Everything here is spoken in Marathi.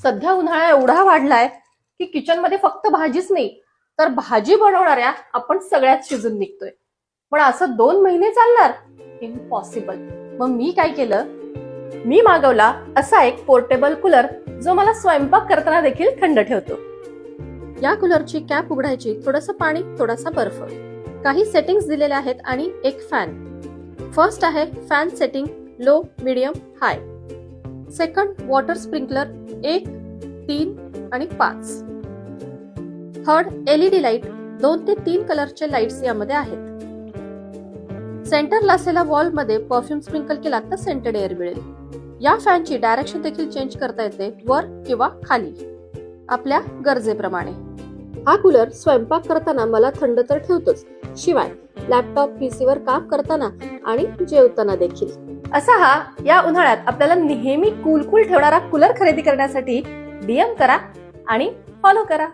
सध्या उन्हाळा एवढा वाढलाय की किचन मध्ये फक्त भाजीच नाही तर भाजी बनवणाऱ्या आपण सगळ्यात शिजून निघतोय. पण असं 2 महिने चालणार? इम्पॉसिबल. मग मी काय केलं, मी मागवला असा एक पोर्टेबल कूलर जो मला स्वयंपाक करताना देखील थंड ठेवतो. या कूलरची कॅप उघडायची, थोडंसं पाणी, थोडासा बर्फ, काही सेटिंग्स दिलेल्या आहेत आणि एक फॅन. फर्स्ट आहे फॅन सेटिंग लो, मीडियम, हाय. सेकंड वॉटर स्प्रिंकलर 1, 3 आणि 5. थर्ड एलईडी लाईट, 2 ते 3 कलरचे लाईट्स यामध्ये आहेत. सेंटरला असलेल्या वॉल मध्ये परफ्यूम स्प्रिंकल केला तर सेंटेड एअर मिळेल. या फॅनची डायरेक्शन देखील चेंज करता येते, वर किंवा खाली, आपल्या गरजेप्रमाणे. हा कूलर स्वयंपाक करताना मला थंड तर ठेवतोच, शिवाय लॅपटॉप, पीसीवर काम करताना आणि जेवताना देखील. असा हा या उन्हाळ्यात आपल्याला नेहमी कूल ठेवणारा कूलर खरेदी करण्यासाठी डीएम करा आणि फॉलो करा.